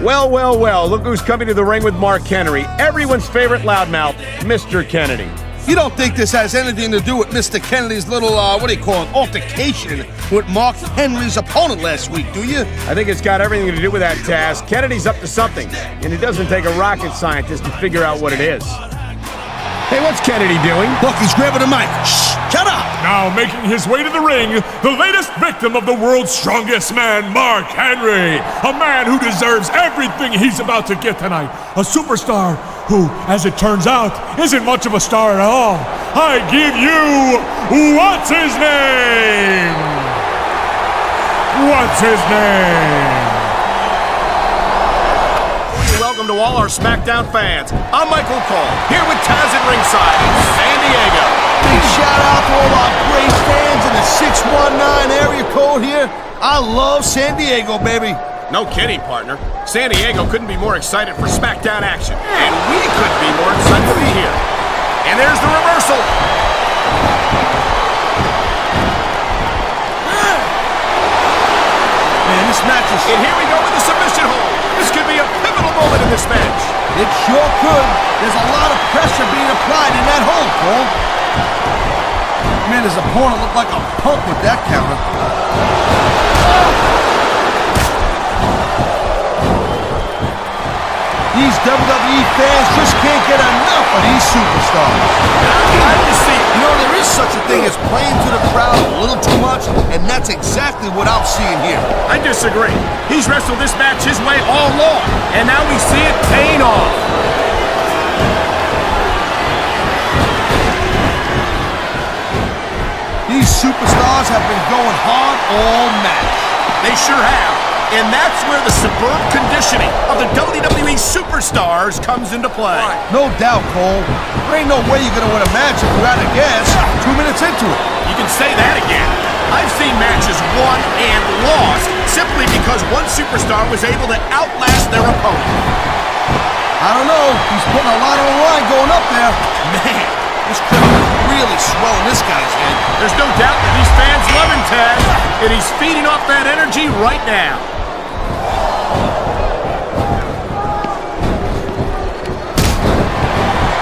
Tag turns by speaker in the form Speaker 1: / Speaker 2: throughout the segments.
Speaker 1: Well, well, well, look who's coming to the ring with Mark Henry. Everyone's favorite loudmouth, Mr. Kennedy.
Speaker 2: You don't think this has anything to do with Mr. Kennedy's little, altercation with Mark Henry's opponent last week, do you?
Speaker 1: I think it's got everything to do with that, Taz. Kennedy's up to something, and it doesn't take a rocket scientist to figure out what it is. Hey, what's Kennedy doing?
Speaker 2: Look, he's grabbing the mic. Shh! Shut up!
Speaker 3: Now making his way to the ring, the latest victim of the world's strongest man, Mark Henry. A man who deserves everything he's about to get tonight. A superstar who, as it turns out, isn't much of a star at all. I give you, what's his name? What's his name?
Speaker 1: Welcome to all our Smackdown fans. I'm Michael Cole, here with Taz at ringside in San Diego.
Speaker 2: Big shout out to all our great fans in the 619 area code here. I love San Diego, baby.
Speaker 1: No kidding, partner. San Diego couldn't be more excited for Smackdown action, and we couldn't be more excited to be here. And there's the reversal.
Speaker 2: Man, this match is...
Speaker 1: And here we go with the submission hold. This could be a pivotal moment in this match.
Speaker 2: It sure could. There's a lot of pressure being applied in that hold, Cole. Man, his opponent looked like a punk with that counter. These WWE fans just can't get enough of these superstars.
Speaker 1: I'm glad to see it.
Speaker 2: You know, there is such a thing as playing to the crowd a little too much, and that's exactly what I'm seeing here.
Speaker 1: I disagree. He's wrestled this match his way all along, and now we see it paying off.
Speaker 2: These superstars have been going hard all match.
Speaker 1: They sure have. And that's where the superb conditioning of the WWE Superstars comes into play.
Speaker 2: No doubt, Cole. There ain't no way you're going to win a match if you're out of gas 2 minutes into it.
Speaker 1: You can say that again. I've seen matches won and lost simply because one superstar was able to outlast their opponent.
Speaker 2: I don't know. He's putting a lot on the line going up there.
Speaker 1: Man,
Speaker 2: this crowd is really swelling this guy's head.
Speaker 1: There's no doubt that these fans love him, Taz, and he's feeding off that energy right now.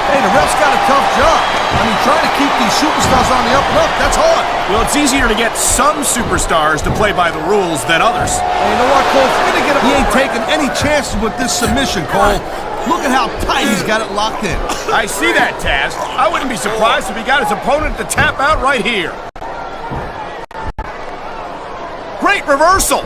Speaker 2: Hey, the ref's got a tough job. I mean, trying to keep these superstars on the up and up, that's hard.
Speaker 1: Well, it's easier to get some superstars to play by the rules than others.
Speaker 2: Hey, you know what, Cole? He ain't taking any chances with this submission, Cole. Look at how tight he's got it locked in.
Speaker 1: I see that, Taz. I wouldn't be surprised if he got his opponent to tap out right here. Great reversal.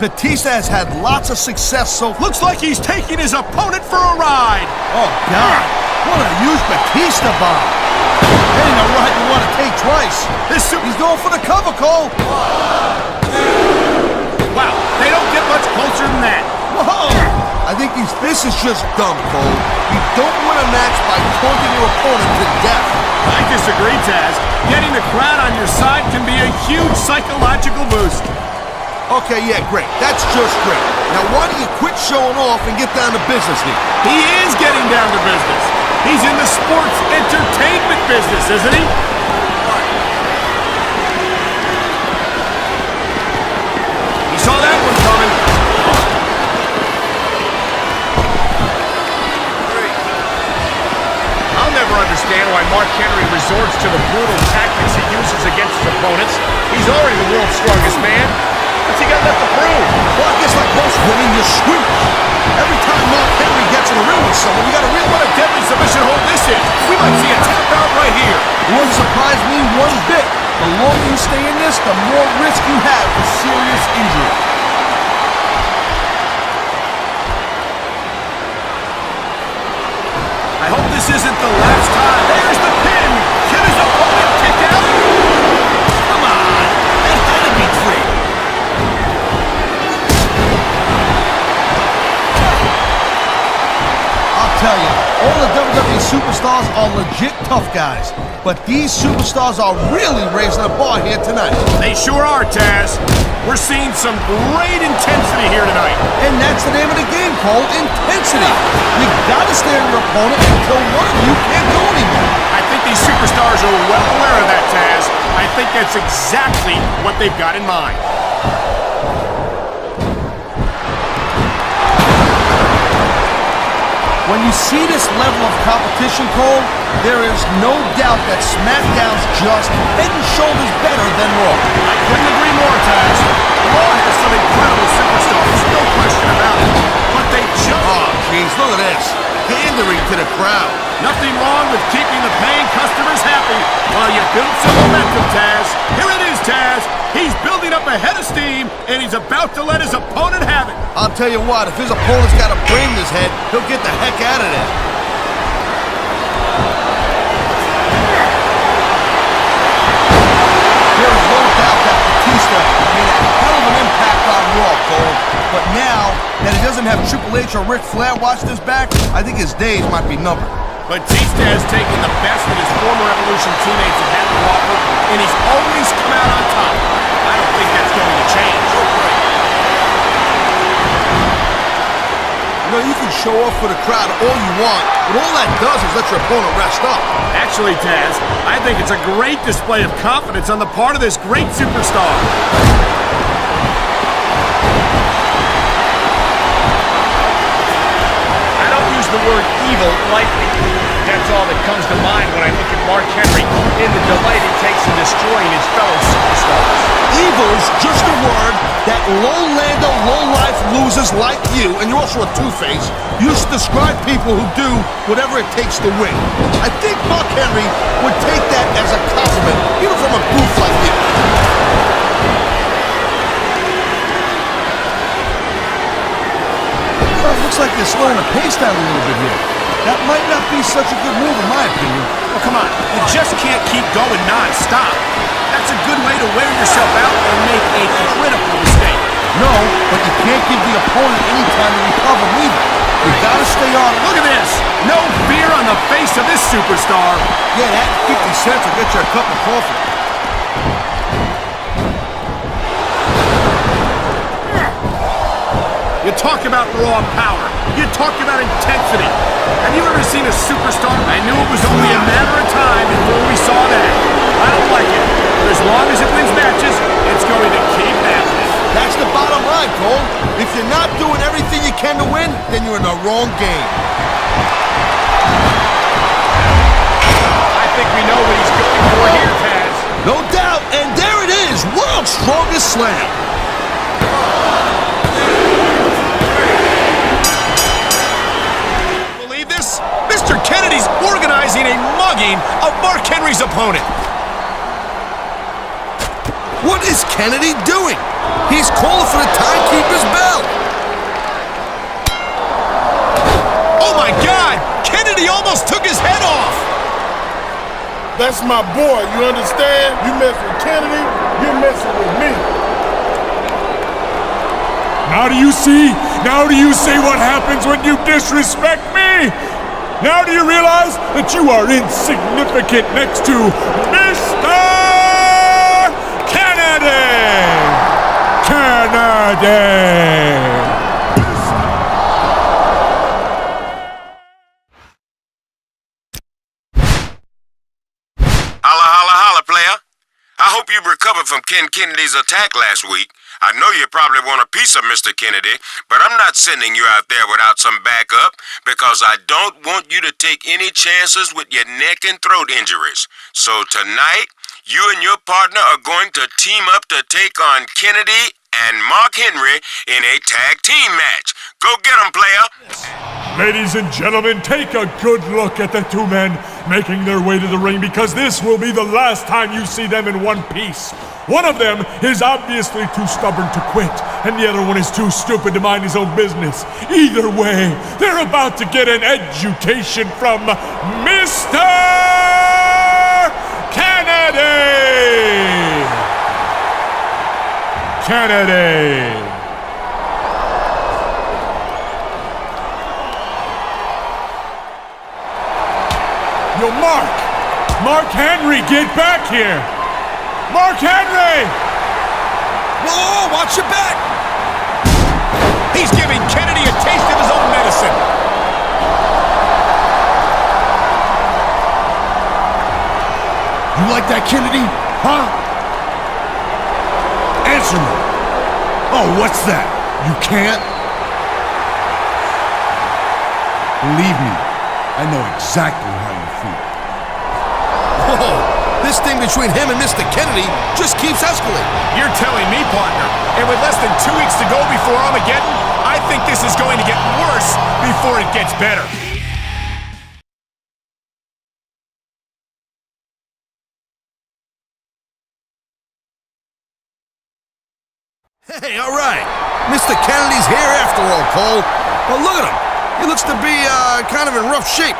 Speaker 2: Batista has had lots of success so far.
Speaker 1: Looks like he's taking his opponent for a ride.
Speaker 2: Oh, God. What a huge Batista bomb. That ain't a ride you want to take twice. He's going for the cover, Cole.
Speaker 1: Wow, they don't get much closer than that.
Speaker 2: Whoa. I think this is just dumb, Cole. You don't win a match by taunting your opponent to death.
Speaker 1: I disagree, Taz. Getting the crowd on your side can be a huge psychological boost.
Speaker 2: Okay, yeah, great. That's just great. Now, why don't you quit showing off and get down to business here?
Speaker 1: He is getting down to business. He's in the sports entertainment business, isn't he? He saw that one coming. I'll never understand why Mark Henry resorts to the brutal tactics he uses against his opponents. He's already the world's strongest man. What's he got left to prove?
Speaker 2: Well, I guess like most women, you're squeamish. Every time Mark Henry gets in a ring with someone, you gotta realize
Speaker 1: What a deadly submission hold this is. We might see a tap out right here.
Speaker 2: it wouldn't surprise me one bit. The longer you stay in this, the more risk you have for serious injury.
Speaker 1: I hope this isn't the last time. There's the pin. Can his opponent kick out? Come on. That had to be free.
Speaker 2: I'll tell you, all the WWE superstars are legit tough guys. But these superstars are really raising the bar here tonight.
Speaker 1: They sure are, Taz. We're seeing some great intensity here tonight.
Speaker 2: And that's the name of the game, Cole, intensity. You gotta stay on your opponent until one of you can't go anymore.
Speaker 1: I think the these superstars are well aware of that, Taz. I think that's exactly what they've got in mind.
Speaker 2: When you see this level of competition, Cole, there is no doubt that SmackDown's just head and shoulders better than Raw.
Speaker 1: I couldn't agree more, Taz. Raw has some incredible superstars, no question about it. But they just...
Speaker 2: Oh, jeez, look at this. Pandering to the crowd.
Speaker 1: Nothing wrong with keeping the paying customers happy while you build some momentum, Taz. Here it is, Taz. He's building up a head of steam, and he's about to let his opponent have it.
Speaker 2: I'll tell you what, if his opponent's got a brain in his head, he'll get the heck out of there. There's no doubt that Batista made a hell of an impact on Raw, Cole. But now that he doesn't have Triple H or Ric Flair watching his back, I think his days might be numbered.
Speaker 1: Batista has taken the best that his former Evolution teammates have had to offer, and he's always come out on top. I don't think that's going to change.
Speaker 2: You know, you can show off for the crowd all you want, but all that does is let your opponent rest up.
Speaker 1: Actually, Taz, I think it's a great display of confidence on the part of this great superstar. I don't use the word evil lightly. That's all that comes to mind when I look at Mark Henry in the delight he takes in destroying his fellow superstars.
Speaker 2: Evil's just a word that low-lander, low-life losers like you, and you're also a two-face, use to describe people who do whatever it takes to win. I think Mark Henry would take that as a compliment, even from a goof like you. Well, it looks like they're slowing the pace down a little bit here. That might not be such a good move in my opinion.
Speaker 1: Well, come on. You just can't keep going non-stop. That's a good way to wear yourself out and make a critical mistake.
Speaker 2: No, but you can't give the opponent any time to recover either. You gotta stay on.
Speaker 1: Look at this. No fear on the face of this superstar.
Speaker 2: Yeah, that 50 cents will get you a cup of coffee.
Speaker 1: You talk about raw power. You talk about intensity. Have you ever seen a superstar? I knew it was only a matter of time before we saw that. I don't like it. But as long as it wins matches, it's going to keep happening.
Speaker 2: That's the bottom line, Cole. If you're not doing everything you can to win, then you're in the wrong game.
Speaker 1: I think we know what he's going for here, Taz.
Speaker 2: No doubt, and there it is, World's Strongest Slam.
Speaker 1: Believe this? Mr. Kennedy's organizing a mugging of Mark Henry's opponent.
Speaker 2: What is Kennedy doing? He's calling for the timekeeper's bell.
Speaker 1: Oh my God! Kennedy almost took his head off!
Speaker 4: That's my boy, you understand? You mess with Kennedy, you're messing with me.
Speaker 3: Now do you see? Now do you see what happens when you disrespect me? Now do you realize that you are insignificant next to Mr. Kennedy? Kennedy!
Speaker 5: I hope you've recovered from Ken Kennedy's attack last week. I know you probably want a piece of Mr. Kennedy, but I'm not sending you out there without some backup because I don't want you to take any chances with your neck and throat injuries. So tonight, you and your partner are going to team up to take on Kennedy and Mark Henry in a tag team match. Go get 'em, player!
Speaker 3: Ladies and gentlemen, take a good look at the two men making their way to the ring because this will be the last time you see them in one piece. One of them is obviously too stubborn to quit, and the other one is too stupid to mind his own business. Either way, they're about to get an education from Mr. Kennedy! Kennedy! Yo, Mark Henry, get back here! Mark Henry!
Speaker 1: Whoa, watch your back! He's giving Kennedy a taste of his own medicine.
Speaker 2: You like that, Kennedy? Huh? Answer me. Oh, what's that? You can't? Believe me, I know exactly how you feel. Whoa, this thing between him and Mr. Kennedy just keeps escalating.
Speaker 1: You're telling me, partner, and with less than 2 weeks to go before Armageddon, I think this is going to get worse before it gets better.
Speaker 2: Hey, all right. Mr. Kennedy's here after all, Cole. But look at him. He looks to be kind of in rough shape.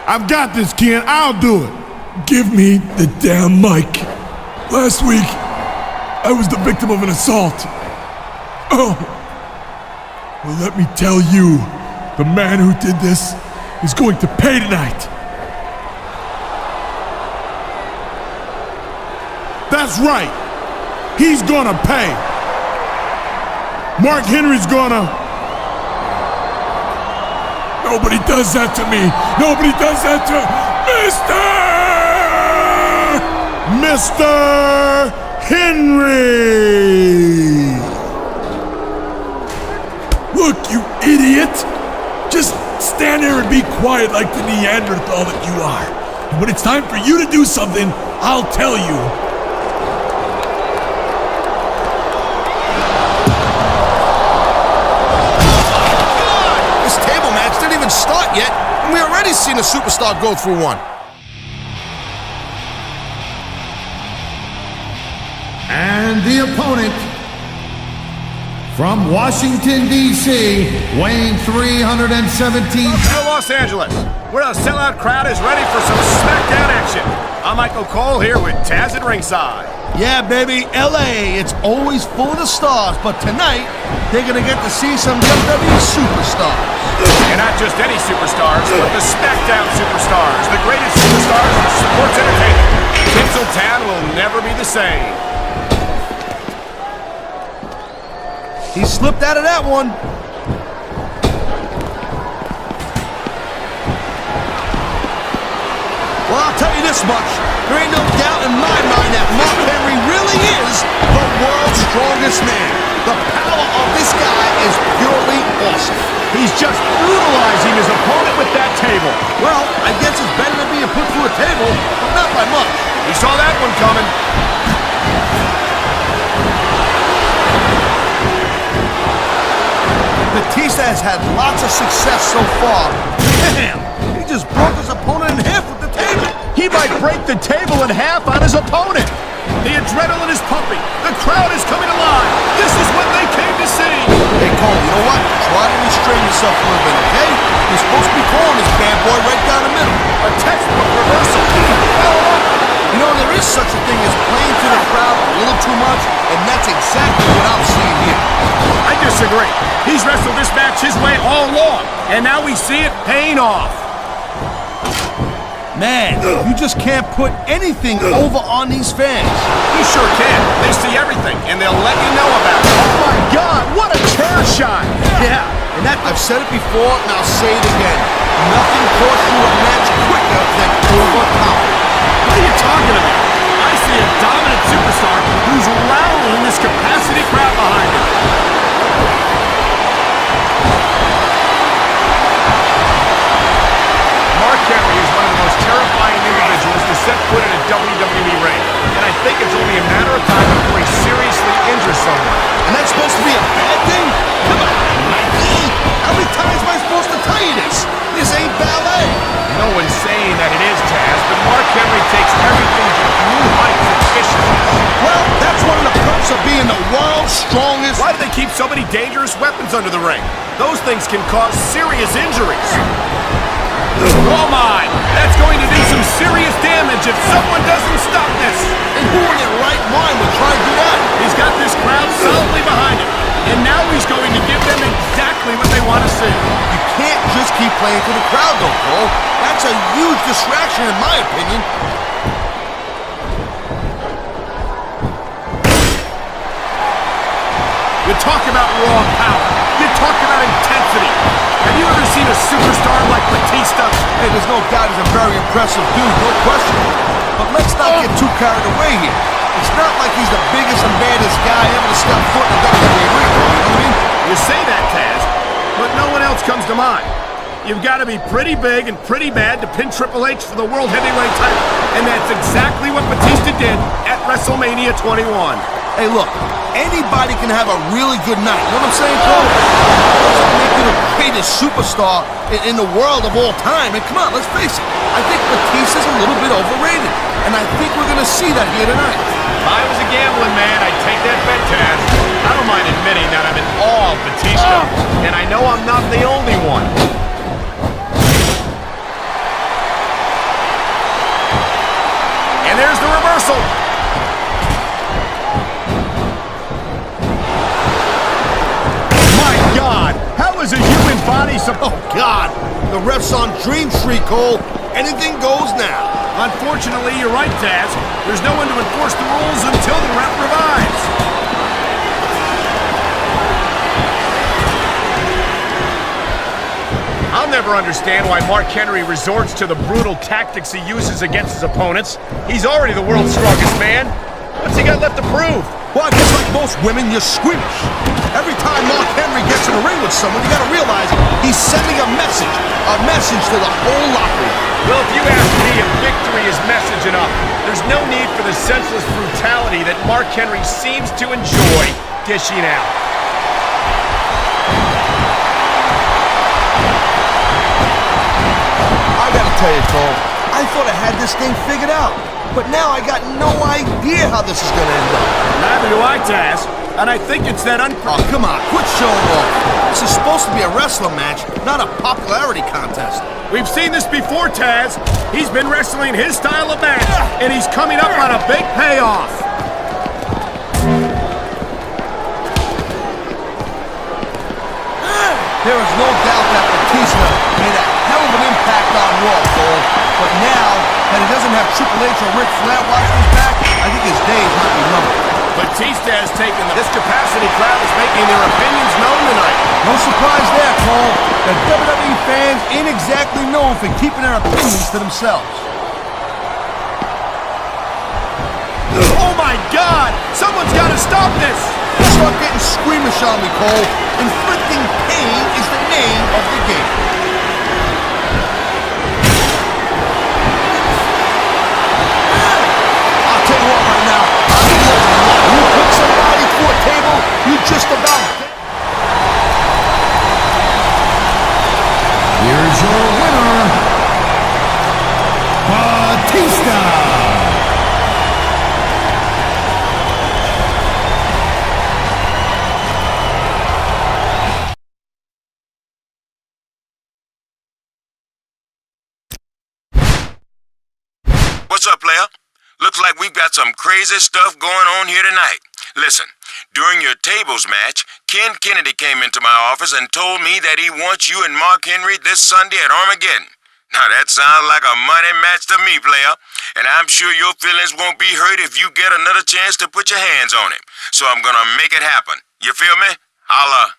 Speaker 4: I've got this, Ken. I'll do it.
Speaker 3: Give me the damn mic. Last week, I was the victim of an assault. Oh. Well, let me tell you, the man who did this is going to pay tonight.
Speaker 4: That's right. He's gonna pay. Mark Henry's gonna...
Speaker 3: Nobody does that to me. Nobody does that to
Speaker 4: Mr. Henry!
Speaker 3: Look, you idiot! Just stand there and be quiet like the Neanderthal that you are. And when it's time for you to do something, I'll tell you.
Speaker 2: This table match didn't even start yet, and we already seen a superstar go through one.
Speaker 6: And the opponent from Washington, D.C., weighing 317
Speaker 1: To Los Angeles, where a sellout crowd is ready for some Smackdown action. I'm Michael Cole here with Taz at ringside.
Speaker 2: Yeah, baby, L.A., it's always full of the stars, but tonight, they're gonna get to see some WWE superstars.
Speaker 1: And not just any superstars, but the Smackdown superstars, the greatest superstars in sports entertainment. Tinseltown will never be the same.
Speaker 2: He slipped out of that one. Well, I'll tell you this much. There ain't no doubt in my mind that Mark Henry really is the world's strongest man. The power of this guy is purely awesome.
Speaker 1: He's just brutalizing his opponent with that table.
Speaker 2: Well, I guess it's better than being put through a table, but not by much.
Speaker 1: You saw that one coming.
Speaker 2: Batista has had lots of success so far. Damn! He just broke his opponent in half with the table.
Speaker 1: He might break the table in half on his opponent. The adrenaline is pumping. The crowd is coming alive. This is what they came to see.
Speaker 2: Hey, Cole, you know what? Try to restrain yourself a little bit, okay? You're supposed to be calling this bad boy right down the middle.
Speaker 1: A textbook reversal.
Speaker 2: You know, there is such a thing as playing to the crowd a little too much, and that's exactly what I'm seeing here.
Speaker 1: I disagree. He's wrestled this match his way all along, and now we see it paying off.
Speaker 2: Man, you just can't put anything over on these fans.
Speaker 1: You sure can. They see everything, and they'll let you know about it. Oh my God, what a chair shot!
Speaker 2: Yeah, and that I've said it before, and I'll say it again. Nothing costs you a match quicker than overpower.
Speaker 1: What are you talking about? I see a dominant superstar who's rallying this capacity crowd behind him. Mark Henry is one of the most terrifying individuals to set foot in a WWE ring, and I think it's only a matter of time before he seriously injures someone.
Speaker 2: And that's supposed to be a bad thing? Come on, Mikey! How many times am I supposed to tell you this? This ain't ballet.
Speaker 1: No one's saying that it is, Taz, but Mark Henry takes everything to new heights efficiently.
Speaker 2: Well, that's one of the perks of being the world's strongest.
Speaker 1: Why do they keep so many dangerous weapons under the ring? Those things can cause serious injuries. Oh my! That's going to do some serious damage if someone doesn't stop this!
Speaker 2: And who in their right mind would try to do that?
Speaker 1: He's got this crowd solidly behind him, and now he's going to give them exactly what they want to see.
Speaker 2: You can't just keep playing to the crowd, though, Cole. That's a huge distraction, in my opinion.
Speaker 1: You talk about raw power. You talk about intensity. Have you ever seen a superstar like Batista and
Speaker 2: there's no doubt he's a very impressive dude, no question. But let's not get too carried away here. It's not like he's the biggest and baddest guy ever to step foot in the WWE ring, you know what I mean?
Speaker 1: You say that, Taz, but no one else comes to mind. You've got to be pretty big and pretty bad to pin Triple H for the World Heavyweight title. And that's exactly what Batista did at WrestleMania 21.
Speaker 2: Hey, look, anybody can have a really good night. You know what I'm saying, Cole? Doesn't make you the greatest superstar in the world of all time. And come on, let's face it. I think Batista's a little bit overrated. And I think we're going to see that here tonight.
Speaker 1: If I was a gambling man, I'd take that bet, Taz. I don't mind admitting that I'm in awe of Batista. And I know I'm not the only one. And there's the reversal. My God, how is a human body supposed...
Speaker 2: Oh, God. The ref's on Dream Street, Cole. Anything goes now.
Speaker 1: Unfortunately, you're right, Taz. There's no one to enforce the rules until the ref revives. I'll never understand why Mark Henry resorts to the brutal tactics he uses against his opponents. He's already the world's strongest man. What's he got left to prove?
Speaker 2: Well, I guess like most women, you're squeamish. Every time Mark Henry gets in the ring with someone, you gotta realize he's sending a message to the whole locker room.
Speaker 1: Well, if you ask me if victory is message enough, there's no need for the senseless brutality that Mark Henry seems to enjoy dishing out.
Speaker 2: I gotta tell you, Cole, I thought I had this thing figured out. But now I got no idea how this is gonna end up.
Speaker 1: Neither do I, Taz. And I think it's that
Speaker 2: Oh, come on, quit showing off. This is supposed to be a wrestling match, not a popularity contest.
Speaker 1: We've seen this before, Taz. He's been wrestling his style of match, and he's coming up on a big payoff.
Speaker 2: There is no doubt that Batista made a hell of an impact on Raw, Cole. But now that he doesn't have Triple H or Ric Flair watching his back, I think his days might be numbered.
Speaker 1: Batista has taken this capacity crowd is making their opinions known tonight.
Speaker 2: No surprise there, Cole. The WWE fans ain't exactly known for keeping their opinions to themselves.
Speaker 1: Oh my God! Someone's got to stop this!
Speaker 2: Start getting squeamish on me, Cole. Inflicting pain is the name of the game. I'll tell you what right now. You put somebody through a table, you just about...
Speaker 6: Here's your winner, Batista.
Speaker 5: What's up, player? Looks like we've got some crazy stuff going on here tonight. Listen, during your tables match, Ken Kennedy came into my office and told me that he wants you and Mark Henry this Sunday at Armageddon. Now that sounds like a money match to me, player. And I'm sure your feelings won't be hurt if you get another chance to put your hands on him. So I'm gonna make it happen. You feel me? Holla.